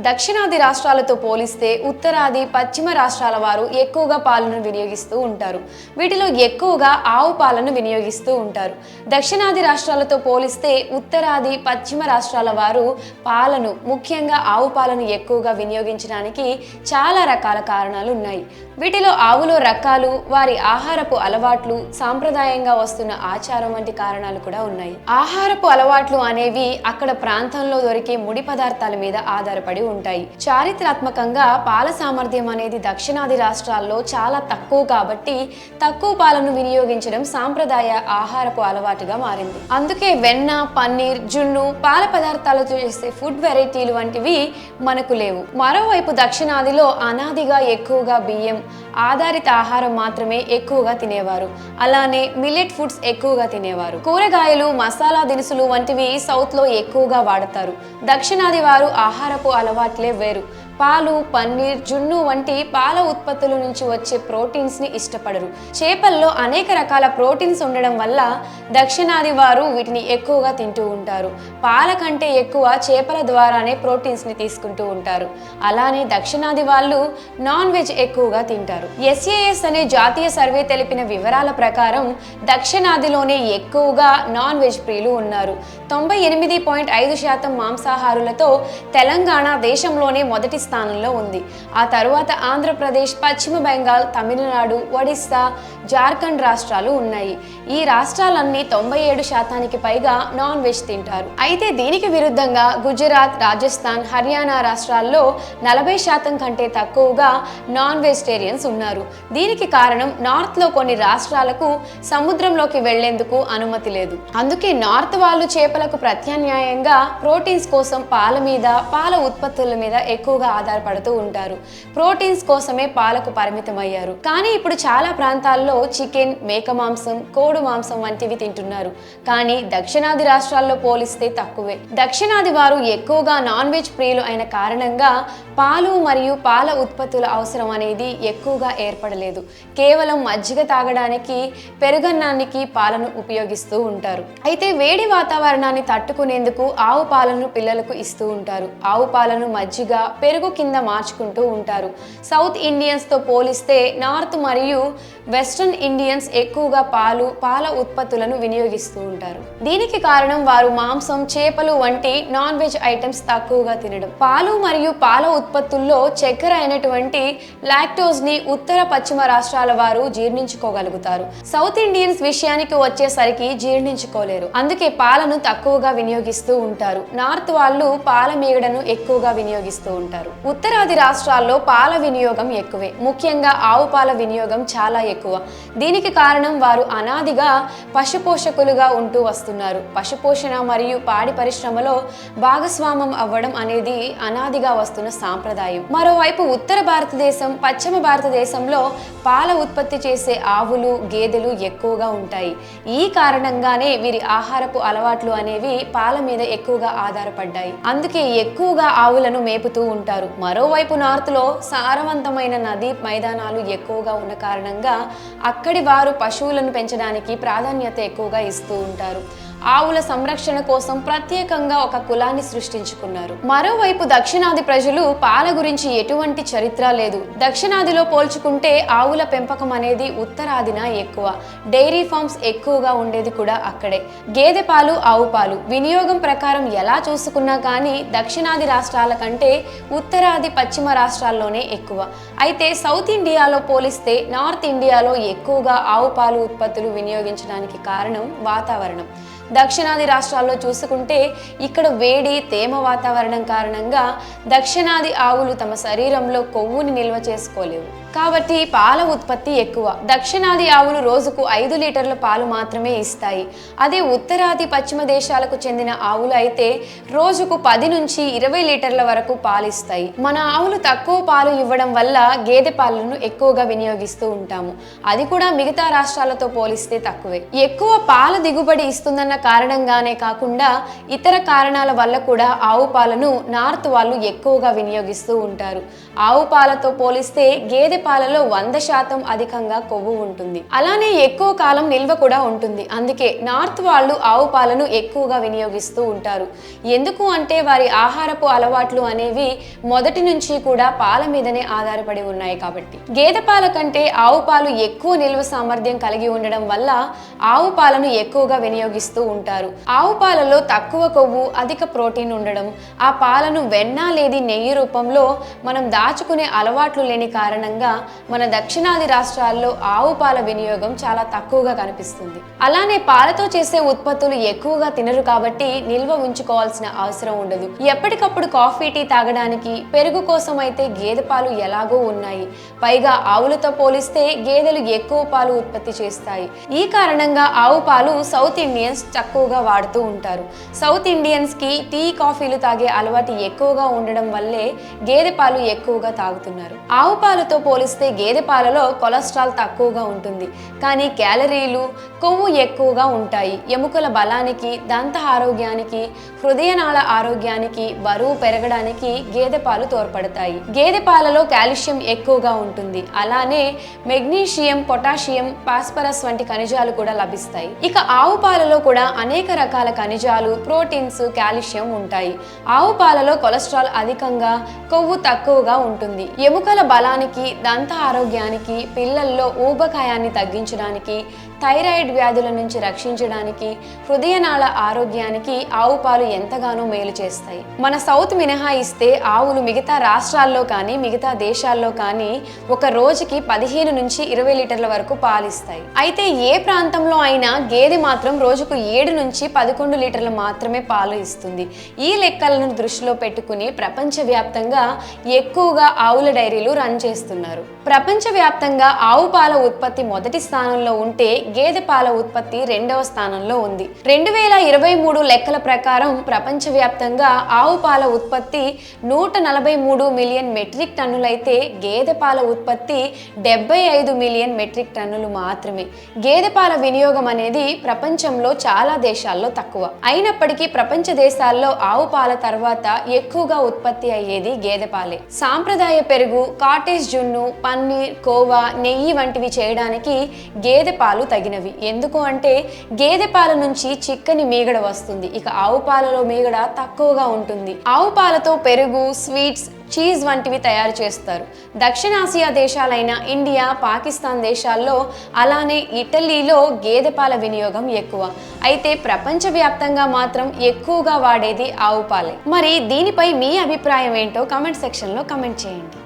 దక్షిణాది రాష్ట్రాలతో పోలిస్తే ఉత్తరాది పశ్చిమ రాష్ట్రాల వారు ఎక్కువగా పాలను వినియోగిస్తూ ఉంటారు. వీటిలో ఎక్కువగా ఆవు పాలను వినియోగిస్తూ ఉంటారు. దక్షిణాది రాష్ట్రాలతో పోలిస్తే ఉత్తరాది పశ్చిమ రాష్ట్రాల వారు పాలను, ముఖ్యంగా ఆవు పాలను ఎక్కువగా వినియోగించడానికి చాలా రకాల కారణాలు ఉన్నాయి. వీటిలో ఆవులో రకాలు, వారి ఆహారపు అలవాట్లు, సాంప్రదాయంగా వస్తున్న ఆచారం వంటి కారణాలు కూడా ఉన్నాయి. ఆహారపు అలవాట్లు అనేవి అక్కడ ప్రాంతంలో దొరికే ముడి పదార్థాల మీద ఆధారపడి ఉంటాయి. చారిత్రాత్మకంగా పాల సామర్థ్యం అనేది దక్షిణాది రాష్ట్రాల్లో చాలా తక్కువ కాబట్టి తక్కువ పాలను వినియోగించడం సాంప్రదాయ ఆహారపు అలవాటుగా మారింది. అందుకే వెన్న, పన్నీర్, జున్ను, పాల పదార్థాలతో చేసే ఫుడ్ వెరైటీలు వంటివి మనకు లేవు. మరోవైపు దక్షిణాదిలో అనాదిగా ఎక్కువగా బియ్యం ఆధారిత ఆహారం మాత్రమే ఎక్కువగా తినేవారు. అలానే మిల్లెట్ ఫుడ్స్ ఎక్కువగా తినేవారు. కూరగాయలు, మసాలా దినుసులు వంటివి సౌత్ లో ఎక్కువగా వాడతారు. దక్షిణాది వారు ఆహారపు అలవాట్లే వేరు. పాలు, పన్నీర్, జున్ను వంటి పాల ఉత్పత్తుల నుంచి వచ్చే ప్రోటీన్స్ ని ఇష్టపడరు. చేపల్లో అనేక రకాల ప్రోటీన్స్ ఉండడం వల్ల దక్షిణాది వారు వీటిని ఎక్కువగా తింటూ ఉంటారు. పాల కంటే ఎక్కువ చేపల ద్వారానే ప్రోటీన్స్ ని తీసుకుంటూ ఉంటారు. అలానే దక్షిణాది వాళ్ళు నాన్ వెజ్ ఎక్కువగా తింటారు. SAS అనే జాతీయ సర్వే తెలిపిన వివరాల ప్రకారం దక్షిణాదిలోనే ఎక్కువగా నాన్ వెజ్ ప్రియులు ఉన్నారు. 98.5% మాంసాహారులతో తెలంగాణ దేశంలోనే మొదటి స్థానంలో ఉంది. ఆ తరువాత ఆంధ్రప్రదేశ్, పశ్చిమ బెంగాల్, తమిళనాడు, ఒడిస్సా, జార్ఖండ్ రాష్ట్రాలు ఉన్నాయి. ఈ రాష్ట్రాలన్నీ 97% పైగా నాన్ వెజ్ తింటారు. అయితే దీనికి విరుద్ధంగా గుజరాత్, రాజస్థాన్, హర్యానా రాష్ట్రాల్లో 40% కంటే తక్కువగా నాన్ వెజిటేరియన్స్ ఉన్నారు. దీనికి కారణం నార్త్ లో కొన్ని రాష్ట్రాలకు సముద్రంలోకి వెళ్లేందుకు అనుమతి లేదు. అందుకే నార్త్ వాళ్ళు చేపలకు ప్రత్యామ్నాయంగా ప్రోటీన్స్ కోసం పాల మీద, పాల ఉత్పత్తుల మీద ఎక్కువగా ఆధారపడుతూ ఉంటారు. ప్రోటీన్స్ కోసమే పాలకు పరిమితమయ్యారు. కానీ ఇప్పుడు చాలా ప్రాంతాల్లో చికెన్, మేక మాంసం, కోడి మాంసం వంటివి తింటున్నారు. కానీ దక్షిణాది రాష్ట్రాల్లో పోలిస్తే తక్కువే. దక్షిణాది వారు ఎక్కువగా నాన్ వెజ్ ప్రియులు అయిన కారణంగా పాలు మరియు పాల ఉత్పత్తుల అవసరం అనేది ఎక్కువగా ఏర్పడలేదు. కేవలం మజ్జిగ తాగడానికి, పెరుగన్నానికి పాలను ఉపయోగిస్తూ ఉంటారు. అయితే వేడి వాతావరణాన్ని తట్టుకునేందుకు ఆవు పాలను పిల్లలకు ఇస్తూ ఉంటారు. ఆవు పాలను మజ్జిగ, పెరుగు కింద మార్చుకుంటూ ఉంటారు. సౌత్ ఇండియన్స్ తో పోలిస్తే నార్త్ మరియు వెస్ట్రన్ ఇండియన్స్ ఎక్కువగా పాలు, పాల ఉత్పత్తులను వినియోగిస్తూ ఉంటారు. దీనికి కారణం వారు మాంసం, చేపలు వంటి నాన్ వెజ్ ఐటమ్స్ తక్కువగా తినడం. పాలు మరియు పాల ఉత్పత్తుల్లో చక్కెర అయినటువంటి లాక్టోజ్ ని ఉత్తర, పశ్చిమ రాష్ట్రాల వారు జీర్ణించుకోగలుగుతారు. సౌత్ ఇండియన్స్ విషయానికి వచ్చేసరికి జీర్ణించుకోలేరు. అందుకే పాలను తక్కువగా వినియోగిస్తూ ఉంటారు. నార్త్ వాళ్ళు పాల మీగడను ఎక్కువగా వినియోగిస్తూ ఉంటారు. ఉత్తరాది రాష్ట్రాల్లో పాల వినియోగం ఎక్కువే. ముఖ్యంగా ఆవు పాల వినియోగం చాలా ఎక్కువ. దీనికి కారణం వారు అనాదిగా పశుపోషకులుగా ఉంటూ వస్తున్నారు. పశుపోషణ మరియు పాడి పరిశ్రమలో భాగస్వామ్యం అవ్వడం అనేది అనాదిగా వస్తున్న సాంప్రదాయం. మరోవైపు ఉత్తర భారతదేశం, పశ్చిమ భారతదేశంలో పాల ఉత్పత్తి చేసే ఆవులు, గేదెలు ఎక్కువగా ఉంటాయి. ఈ కారణంగానే వీరి ఆహారపు అలవాట్లు అనేవి పాల మీద ఎక్కువగా ఆధారపడ్డాయి. అందుకే ఎక్కువగా ఆవులను మేపుతూ ఉంటారు. మరోవైపు నార్త్ లో సారవంతమైన నదీ మైదానాలు ఎక్కువగా ఉన్న కారణంగా అక్కడి వారు పశువులను పెంచడానికి ప్రాధాన్యత ఎక్కువగా ఇస్తూ ఉంటారు. ఆవుల సంరక్షణ కోసం ప్రత్యేకంగా ఒక కులాన్ని సృష్టించుకున్నారు. మరోవైపు దక్షిణాది ప్రజలు పాల గురించి ఎటువంటి చరిత్ర లేదు. దక్షిణాదిలో పోల్చుకుంటే ఆవుల పెంపకం అనేది ఉత్తరాదిన ఎక్కువ. డైరీ ఫార్మ్స్ ఎక్కువగా ఉండేది కూడా అక్కడే. గేదె పాలు, ఆవు పాలు వినియోగం ప్రకారం ఎలా చూసుకున్నా కానీ దక్షిణాది రాష్ట్రాల కంటే ఉత్తరాది, పశ్చిమ రాష్ట్రాల్లోనే ఎక్కువ. అయితే సౌత్ ఇండియాలో పోలిస్తే నార్త్ ఇండియాలో ఎక్కువగా ఆవు పాలు ఉత్పత్తులు వినియోగించడానికి కారణం వాతావరణం. దక్షిణాది రాష్ట్రాల్లో చూసుకుంటే ఇక్కడ వేడి, తేమ వాతావరణం కారణంగా దక్షిణాది ఆవులు తమ శరీరంలో కొవ్వుని నిల్వ చేసుకోలేవు. కాబట్టి పాల ఉత్పత్తి ఎక్కువ. దక్షిణాది ఆవులు రోజుకు 5 లీటర్ల పాలు మాత్రమే ఇస్తాయి. అదే ఉత్తరాది, పశ్చిమ దేశాలకు చెందిన ఆవులు అయితే రోజుకు 10 నుంచి 20 లీటర్ల వరకు పాలు ఇస్తాయి. మన ఆవులు తక్కువ పాలు ఇవ్వడం వల్ల గేదె పాలను ఎక్కువగా వినియోగిస్తూ ఉంటాము. అది కూడా మిగతా రాష్ట్రాలతో పోలిస్తే తక్కువే. ఎక్కువ పాల దిగుబడి ఇస్తుందన్న కారణంగానే కాకుండా ఇతర కారణాల వల్ల కూడా ఆవు పాలను నార్త్ వాళ్ళు ఎక్కువగా వినియోగిస్తూ ఉంటారు. ఆవు పాలతో పోలిస్తే గేదె పాలలో 100% అధికంగా కొవ్వు ఉంటుంది. అలానే ఎక్కువ కాలం నిల్వ కూడా ఉంటుంది. అందుకే నార్త్ వాళ్ళు ఆవు పాలను ఎక్కువగా వినియోగిస్తూ ఉంటారు. ఎందుకు అంటే వారి ఆహారపు అలవాట్లు అనేవి మొదటి నుంచి కూడా పాల మీదనే ఆధారపడి ఉన్నాయి కాబట్టి. గేదె పాల కంటే ఆవు పాలు ఎక్కువ నిల్వ సామర్థ్యం కలిగి ఉండడం వల్ల ఆవు పాలను ఎక్కువగా వినియోగిస్తూ ఉంటారు. ఆవు పాలలో తక్కువ కొవ్వు, అధిక ప్రోటీన్ ఉండడం, ఆ పాలను వెన్న లేదా నెయ్యి రూపంలో మనం దాచుకునే అలవాట్లు లేని కారణంగా మన దక్షిణాది రాష్ట్రాల్లో ఆవు పాల వినియోగం చాలా తక్కువగా కనిపిస్తుంది. అలానే పాలతో చేసే ఉత్పత్తులు ఎక్కువగా తినరు కాబట్టి నిల్వ ఉంచుకోవాల్సిన అవసరం ఉండదు. ఎప్పటికప్పుడు కాఫీ, టీ తాగడానికి, పెరుగు కోసం అయితే గేదె పాలు ఎలాగో ఉన్నాయి. పైగా ఆవులతో పోలిస్తే గేదెలు ఎక్కువ పాలు ఉత్పత్తి చేస్తాయి. ఈ కారణంగా ఆవు పాలు సౌత్ ఇండియన్స్ తక్కువగా వాడుతూ ఉంటారు. సౌత్ ఇండియన్స్ కి టీ, కాఫీలు తాగే అలవాటు ఎక్కువగా ఉండడం వల్లే గేదె పాలు ఎక్కువగా తాగుతున్నారు. ఆవు పాలతో పోలిస్తే గేదె పాలలో కొలెస్ట్రాల్ తక్కువగా ఉంటుంది, కానీ క్యాలరీలు, కొవ్వు ఎక్కువగా ఉంటాయి. ఎముకల బలానికి, దంత ఆరోగ్యానికి, హృదయనాళ ఆరోగ్యానికి, బరువు పెరగడానికి గేదె పాలు తోడ్పడతాయి. గేదె పాలలో కాల్షియం ఎక్కువగా ఉంటుంది. అలానే మెగ్నీషియం, పొటాషియం, ఫాస్ఫరస్ వంటి ఖనిజాలు కూడా లభిస్తాయి. ఇక ఆవు పాలలో కూడా అనేక రకాల ఖనిజాలు, ప్రోటీన్స్, కాల్షియం ఉంటాయి. ఆవు పాలలో కొలెస్ట్రాల్ అధికంగా, కొవ్వు తక్కువగా ఉంటుంది. ఎముకల బలానికి, దంత ఆరోగ్యానికి, పిల్లల్లో ఊబకాయాన్ని తగ్గించడానికి, థైరాయిడ్ వ్యాధుల నుంచి రక్షించడానికి, హృదయనాళ ఆరోగ్యానికి ఆవు పాలు ఎంతగానో మేలు చేస్తాయి. మన సౌత్ మినహాయిస్తే ఆవులు మిగతా రాష్ట్రాల్లో కానీ మిగతా దేశాల్లో కానీ ఒక రోజుకి 15 నుంచి 20 లీటర్ల వరకు పాలిస్తాయి. అయితే ఏ ప్రాంతంలో అయినా గేదె మాత్రం రోజుకు 7 నుంచి 11 లీటర్లు మాత్రమే పాలు ఇస్తుంది. ఈ లెక్కలను దృష్టిలో పెట్టుకుని ప్రపంచవ్యాప్తంగా ఎక్కువగా ఆవుల డైరీలు రన్ చేస్తున్నారు. ప్రపంచవ్యాప్తంగా ఆవు పాల ఉత్పత్తి మొదటి స్థానంలో ఉంటే గేదె పాల ఉత్పత్తి 2వ స్థానంలో ఉంది. 2023 లెక్కల ప్రకారం ప్రపంచవ్యాప్తంగా ఆవు పాల ఉత్పత్తి 143 మిలియన్ మెట్రిక్ టన్నులైతే గేదె పాల ఉత్పత్తి 75 మిలియన్ మెట్రిక్ టన్నులు మాత్రమే. గేదె పాల వినియోగం అనేది ప్రపంచంలో చాలా దేశాల్లో తక్కువ. అయినప్పటికీ ప్రపంచ దేశాల్లో ఆవు పాల తర్వాత ఎక్కువగా ఉత్పత్తి అయ్యేది గేదె పాలే. సాంప్రదాయ పెరుగు, కాటేజ్ జున్ను, పన్నీర్, కోవా, నెయ్యి వంటివి చేయడానికి గేదె పాలు తగినవి. ఎందుకు అంటే గేదె పాల నుంచి చిక్కని మీగడ వస్తుంది. ఇక ఆవు పాలలో మీగడ తక్కువగా ఉంటుంది. ఆవు పాలతో పెరుగు, స్వీట్స్, చీజ్ వంటివి తయారు చేస్తారు. దక్షిణాసియా దేశాలైన ఇండియా, పాకిస్తాన్ దేశాల్లో, అలానే ఇటలీలో గేదె పాల వినియోగం ఎక్కువ. అయితే ప్రపంచవ్యాప్తంగా మాత్రం ఎక్కువగా వాడేది ఆవు పాలే. మరి దీనిపై మీ అభిప్రాయం ఏంటో కామెంట్ సెక్షన్లో కామెంట్ చేయండి.